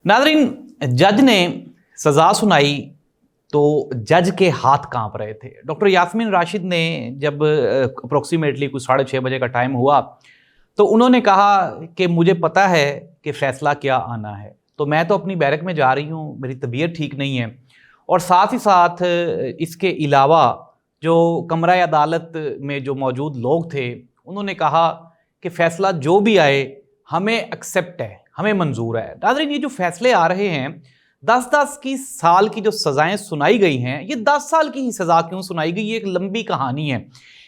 नाज़रीन, जज ने सज़ा सुनाई तो जज के हाथ कांप रहे थे। डॉक्टर यास्मीन राशिद ने जब अप्रोक्सीमेटली कुछ 6:30 बजे का टाइम हुआ तो उन्होंने कहा कि मुझे पता है कि फ़ैसला क्या आना है, तो मैं तो अपनी बैरक में जा रही हूँ, मेरी तबीयत ठीक नहीं है। और साथ ही साथ इसके अलावा जो कमरा अदालत में जो मौजूद लोग थे उन्होंने कहा कि फ़ैसला जो भी आए हमें एक्सेप्ट है, हमें मंजूर है। नाज़रीन, ये जो फैसले आ रहे हैं 10-10 की साल की जो सज़ाएं सुनाई गई हैं, ये 10 साल की ही सज़ा क्यों सुनाई गई, ये एक लंबी कहानी है।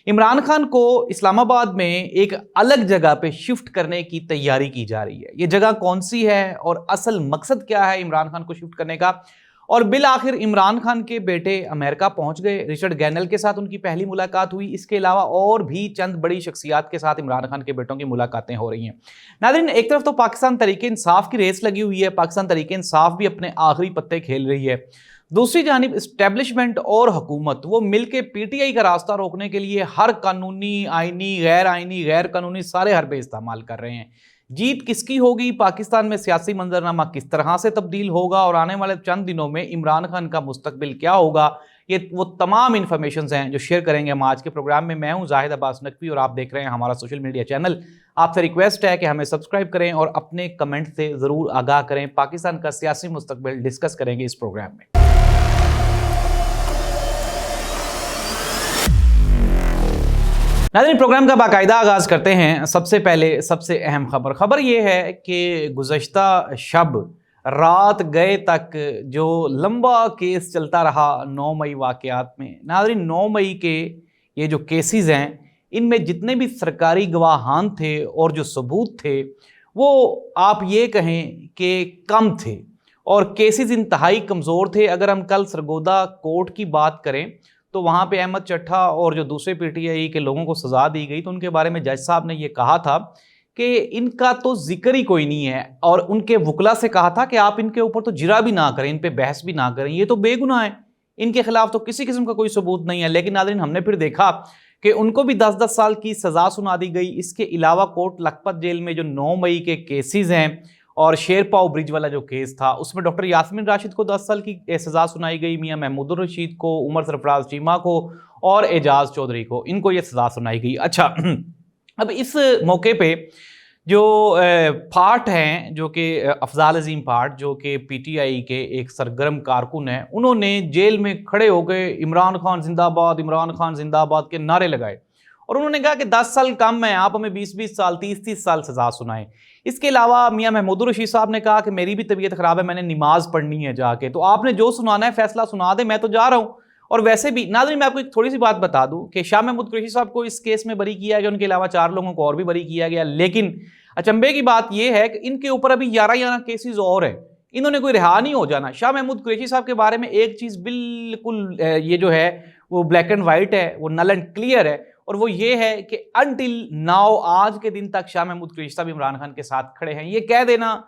इमरान खान को इस्लामाबाद में एक अलग जगह पे शिफ्ट करने की तैयारी की जा रही है। ये जगह कौन सी है और असल मकसद क्या है इमरान खान को शिफ्ट करने का। और बिल आखिर इमरान खान के बेटे अमेरिका पहुंच गए, रिचर्ड गैनल के साथ उनकी पहली मुलाकात हुई। इसके अलावा और भी चंद बड़ी शख्सियात के साथ इमरान खान के बेटों की मुलाकातें हो रही हैं। नाज़रीन, एक तरफ तो पाकिस्तान तहरीक इंसाफ की रेस लगी हुई है, पाकिस्तान तहरीक इंसाफ भी अपने आखिरी पत्ते खेल रही है। दूसरी जानिब इस्टेब्लिशमेंट और हुकूमत वो मिलकर पीटीआई का रास्ता रोकने के लिए हर कानूनी, आईनी, गैर कानूनी सारे हरबे इस्तेमाल कर रहे हैं। जीत किसकी होगी, पाकिस्तान में सियासी मंजरनामा किस तरह से तब्दील होगा और आने वाले चंद दिनों में इमरान खान का मुस्तकबिल क्या होगा, ये वो तमाम इन्फॉर्मेशन हैं जो शेयर करेंगे हम आज के प्रोग्राम में। मैं हूं जाहिद अब्बास नकवी और आप देख रहे हैं हमारा सोशल मीडिया चैनल। आपसे रिक्वेस्ट है कि हमें सब्सक्राइब करें और अपने कमेंट से ज़रूर आगाह करें। पाकिस्तान का सियासी मुस्तकबिल डिस्कस करेंगे इस प्रोग्राम में। नाज़रीन, प्रोग्राम का बाकायदा आगाज़ करते हैं। सबसे पहले सबसे अहम खबर यह है कि गुज़श्ता शब रात गए तक जो लंबा केस चलता रहा 9 मई वाक़यात में। नाज़रीन, 9 मई के ये जो केसेस हैं इनमें जितने भी सरकारी गवाहान थे और जो सबूत थे वो आप ये कहें कि कम थे और केसेस इंतहाई कमज़ोर थे। अगर हम कल सरगोदा कोर्ट की बात करें तो वहाँ पे अहमद चट्ठा और जो दूसरे पीटीआई के लोगों को सज़ा दी गई तो उनके बारे में जज साहब ने ये कहा था कि इनका तो जिक्र ही कोई नहीं है, और उनके वकला से कहा था कि आप इनके ऊपर तो जिरा भी ना करें, इन पे बहस भी ना करें, ये तो बेगुनाह है, इनके खिलाफ तो किसी किस्म का कोई सबूत नहीं है। लेकिन नाज़रीन, हमने फिर देखा कि उनको भी 10-10 साल की सज़ा सुना दी गई। इसके अलावा कोट लखपत जेल में जो 9 मई के केसेस हैं और शेरपाव ब्रिज वाला जो केस था उसमें डॉक्टर यास्मीन राशिद को 10 साल की सज़ा सुनाई गई, मियां महमूदुर रशीद को, उमर सरफराज चीमा को और एजाज चौधरी को, इनको ये सज़ा सुनाई गई। अच्छा, अब इस मौके पे जो फाट हैं, जो कि अफजाल अजीम फाट, जो कि पीटीआई के एक सरगर्म कारकुन हैं, उन्होंने जेल में खड़े होकर इमरान खान जिंदाबाद, इमरान खान जिंदाबाद के नारे लगाए और उन्होंने कहा कि 10 साल कम है, आप हमें 20-20 साल, 30-30 साल सज़ा सुनाएं। इसके अलावा मियां महमूदुर रशीद साहब ने कहा कि मेरी भी तबीयत ख़राब है, मैंने नमाज पढ़नी है जाके, तो आपने जो सुनाना है फैसला सुना दे, मैं तो जा रहा हूँ। और वैसे भी नाज़रीन, मैं आपको एक थोड़ी सी बात बता दूं कि शाह महमूद कुरैशी साहब को इस केस में बरी किया गया, उनके अलावा 4 लोगों को और भी बरी किया गया। लेकिन अचंभे की बात यह है कि इनके ऊपर अभी 11 केसेस और है, इन्होंने कोई रिहा नहीं हो जाना। शाह महमूद कुरैशी साहब के बारे में एक चीज़ बिल्कुल ये जो है वो ब्लैक एंड वाइट है, वो नल एंड क्लियर है, और वो ये है कि अनटिल नाउ, आज के दिन तक शाह महमूद कुरैशी साहब इमरान खान के साथ खड़े हैं। ये कह देना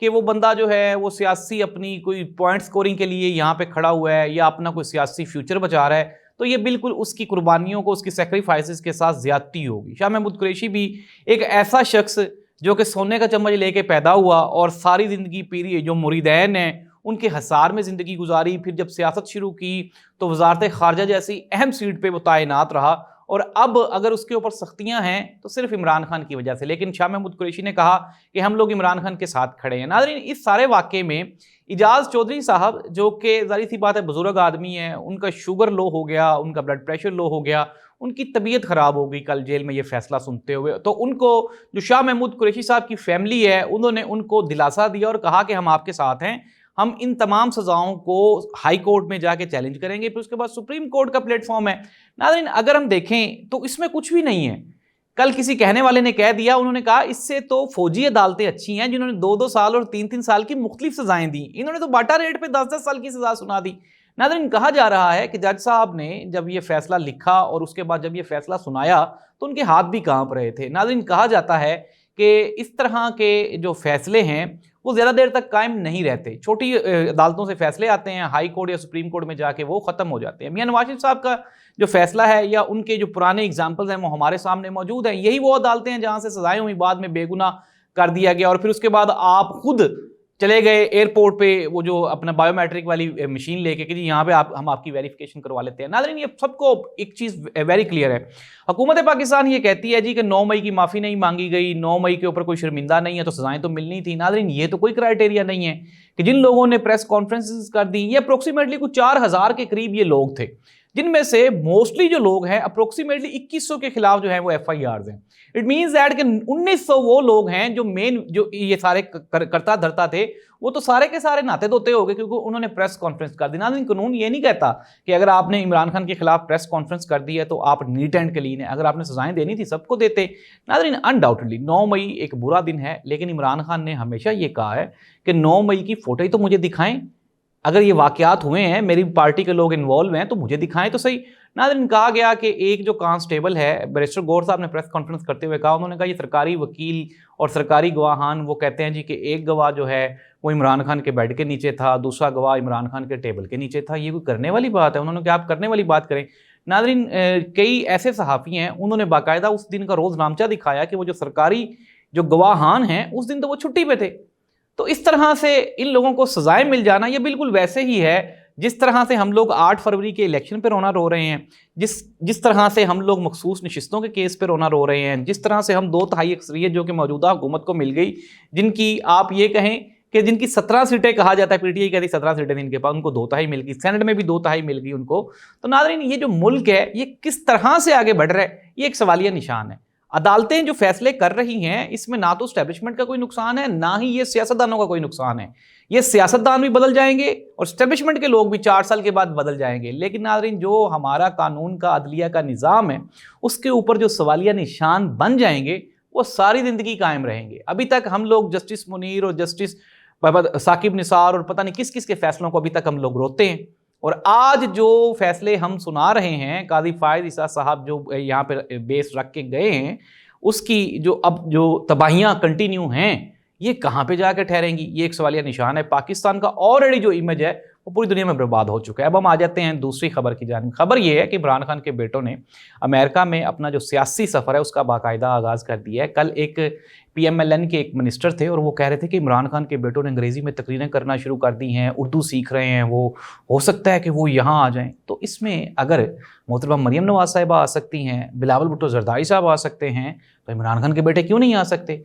कि वो बंदा जो है वो सियासी अपनी कोई पॉइंट स्कोरिंग के लिए यहाँ पे खड़ा हुआ है या अपना कोई सियासी फ्यूचर बचा रहा है, तो ये बिल्कुल उसकी कुर्बानियों को, उसकी सेक्रीफाइसेस के साथ ज्यादती होगी। शाह महमूद कुरैशी भी एक ऐसा शख्स जो कि सोने का चम्मच लेके पैदा हुआ और सारी ज़िंदगी पीरी जो मुरीदैन हैं उनके हसार में ज़िंदगी गुजारी, फिर जब सियासत शुरू की तो वजारत खारजा जैसी अहम सीट पे वो तैनात रहा, और अब अगर उसके ऊपर सख्तियां हैं तो सिर्फ इमरान खान की वजह से। लेकिन शाह महमूद कुरैशी ने कहा कि हम लोग इमरान खान के साथ खड़े हैं। नाज़रीन, इस सारे वाक़े में एजाज चौधरी साहब, जो कि ज़ाहिर सी बात है बुजुर्ग आदमी है, उनका शुगर लो हो गया, उनका ब्लड प्रेशर लो हो गया, उनकी तबीयत ख़राब हो गई कल जेल में ये फैसला सुनते हुए। तो उनको, जो शाह महमूद कुरैशी साहब की फैमिली है, उन्होंने उनको दिलासा दिया और कहा कि हम आपके साथ हैं, हम इन तमाम सज़ाओं को हाई कोर्ट में जाके चैलेंज करेंगे, फिर उसके बाद सुप्रीम कोर्ट का प्लेटफॉर्म है। नाज़रीन, अगर हम देखें तो इसमें कुछ भी नहीं है। कल किसी कहने वाले ने कह दिया, उन्होंने कहा इससे तो फौजी अदालतें अच्छी हैं जिन्होंने 2-2 साल और 3-3 साल की मुख्तलिफ सज़ाएं दी, इन्होंने तो बाटा रेट पे 10-10 साल की सज़ा सुना दी। नाज़रीन, कहा जा रहा है कि जज साहब ने जब ये फैसला लिखा और उसके बाद जब ये फैसला सुनाया तो उनके हाथ भी कांप रहे थे। नाज़रीन, कहा जाता है कि इस तरह के जो फैसले हैं वो ज़्यादा देर तक कायम नहीं रहते, छोटी अदालतों से फैसले आते हैं, हाई कोर्ट या सुप्रीम कोर्ट में जाके वो ख़त्म हो जाते हैं। मियां नवाज शरीफ साहब का जो फैसला है या उनके जो पुराने एग्जाम्पल्स हैं वो हमारे सामने मौजूद हैं। यही वो अदालतें हैं जहाँ से सजाएं हुई बाद में बेगुनाह कर दिया गया और फिर उसके बाद आप खुद چلے گئے ایئرپورٹ پہ وہ جو اپنا بایو میٹرک والی مشین لے کے کہ جی یہاں پہ ہم آپ کی ویریفیکیشن کروا لیتے ہیں. ناظرین یہ سب کو ایک چیز ویری کلیئر ہے, حکومت پاکستان یہ کہتی ہے جی کہ 9 مئی کی معافی نہیں مانگی گئی, 9 مئی کے اوپر کوئی شرمندہ نہیں ہے تو سزائیں تو ملنی تھی. ناظرین یہ تو کوئی کرائٹیریا نہیں ہے کہ جن لوگوں نے پریس کانفرنسز کر دی, یہ اپروکسیمیٹلی کچھ 4000 کے قریب یہ لوگ تھے, جن میں سے موسٹلی جو لوگ ہیں اپروکسیمیٹلی 2100 کے خلاف جو ہیں وہ ایف آئی آرز ہیں. اٹ مینز دیٹ کہ 1900 وہ لوگ ہیں جو مین جو یہ سارے کرتا دھرتا تھے وہ تو سارے کے سارے ناتے دھوتے ہو گئے کیونکہ انہوں نے پریس کانفرنس کر دی. ناظرین قانون یہ نہیں کہتا کہ اگر آپ نے عمران خان کے خلاف پریس کانفرنس کر دی ہے تو آپ نیٹ اینڈ کلین ہیں, اگر آپ نے سزائیں دینی تھی سب کو دیتے. ناظرین انڈاؤٹڈلی 9 مئی ایک برا دن ہے, لیکن عمران خان نے ہمیشہ یہ کہا ہے کہ 9 مئی کی فوٹو ہی تو مجھے دکھائیں, اگر یہ واقعات ہوئے ہیں میری پارٹی کے لوگ انوالو ہیں تو مجھے دکھائیں تو صحیح. ناظرین کہا گیا کہ ایک جو کانسٹیبل ہے, بیرسٹر گور صاحب نے پریس کانفرنس کرتے ہوئے کہا, انہوں نے کہا یہ سرکاری وکیل اور سرکاری گواہان وہ کہتے ہیں جی کہ ایک گواہ جو ہے وہ عمران خان کے بیڈ کے نیچے تھا, دوسرا گواہ عمران خان کے ٹیبل کے نیچے تھا. یہ کوئی کرنے والی بات ہے؟ انہوں نے کہا آپ کرنے والی بات کریں. ناظرین کئی ایسے صحافی ہیں انہوں نے باقاعدہ اس دن کا روز نامچہ دکھایا کہ وہ جو سرکاری جو گواہان ہیں اس دن تو وہ چھٹی پہ تھے. تو اس طرح سے ان لوگوں کو سزائیں مل جانا یہ بالکل ویسے ہی ہے جس طرح سے ہم لوگ 8 فروری کے الیکشن پہ رونا رو رہے ہیں, جس طرح سے ہم لوگ مخصوص نشستوں کے کیس پہ رونا رو رہے ہیں, جس طرح سے ہم 2/3 اکثریت جو کہ موجودہ حکومت کو مل گئی, جن کی آپ یہ کہیں کہ جن کی 17 سیٹیں کہا جاتا ہے, پی ٹی آئی کہتی 17 سیٹیں ان کے پاس, ان کو 2/3 مل گئی, سینٹ میں بھی 2/3 مل گئی ان کو. تو ناظرین یہ جو ملک ہے یہ کس طرح سے آگے بڑھ رہا ہے یہ ایک سوالیہ نشان ہے. عدالتیں جو فیصلے کر رہی ہیں اس میں نہ تو اسٹیبلشمنٹ کا کوئی نقصان ہے نہ ہی یہ سیاستدانوں کا کوئی نقصان ہے. یہ سیاستدان بھی بدل جائیں گے اور اسٹیبلشمنٹ کے لوگ بھی 4 سال کے بعد بدل جائیں گے, لیکن ناظرین جو ہمارا قانون کا عدلیہ کا نظام ہے اس کے اوپر جو سوالیہ نشان بن جائیں گے وہ ساری زندگی قائم رہیں گے. ابھی تک ہم لوگ جسٹس منیر اور جسٹس ثاقب نثار اور پتہ نہیں کس کس کے فیصلوں کو ابھی تک ہم لوگ روتے ہیں, اور آج جو فیصلے ہم سنا رہے ہیں قاضی فائز عیسیٰ صاحب جو یہاں پہ بیس رکھ کے گئے ہیں اس کی اب جو تباہیاں کنٹینیو ہیں یہ کہاں پہ جا کے ٹھہریں گی یہ ایک سوالیہ نشان ہے. پاکستان کا آلریڈی جو امیج ہے وہ پوری دنیا میں برباد ہو چکا ہے. اب ہم آ جاتے ہیں دوسری خبر کی جانب. خبر یہ ہے کہ عمران خان کے بیٹوں نے امریکہ میں اپنا جو سیاسی سفر ہے اس کا باقاعدہ آغاز کر دیا ہے. کل ایک پی ایم ایل این کے ایک منسٹر تھے اور وہ کہہ رہے تھے کہ عمران خان کے بیٹوں نے انگریزی میں تقریریں کرنا شروع کر دی ہیں, اردو سیکھ رہے ہیں, وہ ہو سکتا ہے کہ وہ یہاں آ جائیں. تو اس میں اگر محترمہ مریم نواز صاحبہ آ سکتی ہیں, بلاول بھٹو زرداری صاحب آ سکتے ہیں, تو عمران خان کے بیٹے کیوں نہیں آ سکتے؟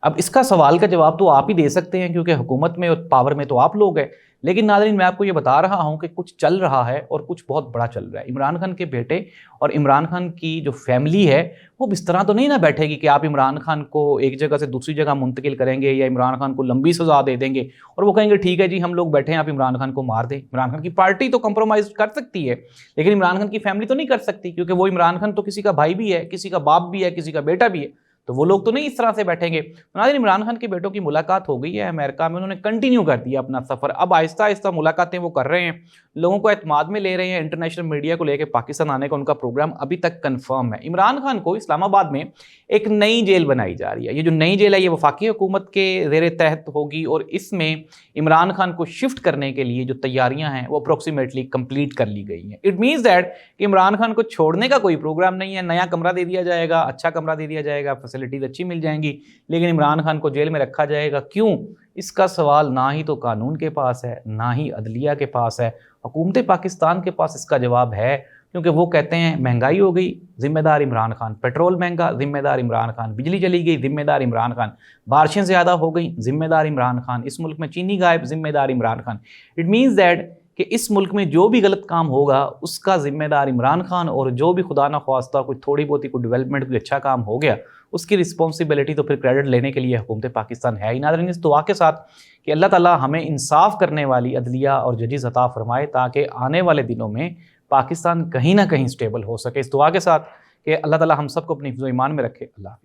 اب اس کا سوال کا جواب تو آپ ہی دے سکتے ہیں کیونکہ حکومت میں اور پاور میں تو آپ لوگ ہیں. لیکن ناظرین میں آپ کو یہ بتا رہا ہوں کہ کچھ چل رہا ہے اور کچھ بہت بڑا چل رہا ہے. عمران خان کے بیٹے اور عمران خان کی جو فیملی ہے وہ اس طرح تو نہیں نہ بیٹھے گی کہ آپ عمران خان کو ایک جگہ سے دوسری جگہ منتقل کریں گے یا عمران خان کو لمبی سزا دے دیں گے اور وہ کہیں گے ٹھیک ہے جی ہم لوگ بیٹھے ہیں آپ عمران خان کو مار دیں. عمران خان کی پارٹی تو کمپرومائز کر سکتی ہے لیکن عمران خان کی فیملی تو نہیں کر سکتی, کیونکہ وہ عمران خان تو کسی کا بھائی بھی ہے, کسی کا باپ بھی ہے, کسی کا بیٹا بھی ہے, تو وہ لوگ تو نہیں اس طرح سے بیٹھیں گے. ناظرین عمران خان کے بیٹوں کی ملاقات ہو گئی ہے امریکہ میں, انہوں نے کنٹینیو کر دیا اپنا سفر. اب آہستہ آہستہ ملاقاتیں وہ کر رہے ہیں, لوگوں کو اعتماد میں لے رہے ہیں. انٹرنیشنل میڈیا کو لے کے پاکستان آنے کا ان کا پروگرام ابھی تک کنفرم ہے. عمران خان کو اسلام آباد میں ایک نئی جیل بنائی جا رہی ہے. یہ جو نئی جیل ہے یہ وفاقی حکومت کے زیر تحت ہوگی اور اس میں عمران خان کو شفٹ کرنے کے لیے جو تیاریاں ہیں وہ اپروکسیمیٹلی کمپلیٹ کر لی گئی ہیں. اٹ مینز دیٹ کہ عمران خان کو چھوڑنے کا کوئی پروگرام نہیں ہے. نیا کمرہ دے دیا جائے گا, اچھا کمرہ دے دیا جائے گا, فیسلٹیز اچھی مل جائیں گی, لیکن عمران خان کو جیل میں رکھا جائے گا. کیوں؟ اس کا سوال نہ ہی تو قانون کے پاس ہے نہ ہی عدلیہ کے پاس ہے. حکومت پاکستان کے پاس اس کا جواب ہے, کیونکہ وہ کہتے ہیں مہنگائی ہو گئی ذمہ دار عمران خان, پیٹرول مہنگا ذمہ دار عمران خان, بجلی چلی گئی ذمہ دار عمران خان, بارشیں زیادہ ہو گئیں ذمہ دار عمران خان, اس ملک میں چینی غائب ذمہ دار Imran Khan. It means that کہ اس ملک میں جو بھی غلط کام ہوگا اس کا ذمہ دار عمران خان, اور جو بھی خدا نہ خواستہ کوئی تھوڑی بہت ہی کوئی ڈیولپمنٹ کوئی اچھا کام ہو گیا اس کی رسپانسبلٹی تو پھر کریڈٹ لینے کے لیے حکومت پاکستان ہے ہی. ناظرین اس دعا کے ساتھ کہ اللہ تعالیٰ ہمیں انصاف کرنے والی عدلیہ اور ججز عطا فرمائے تاکہ آنے والے دنوں میں پاکستان کہیں نہ کہیں سٹیبل ہو سکے. اس دعا کے ساتھ کہ اللہ تعالیٰ ہم سب کو اپنی حفظ و ایمان میں رکھے. اللہ حافظ.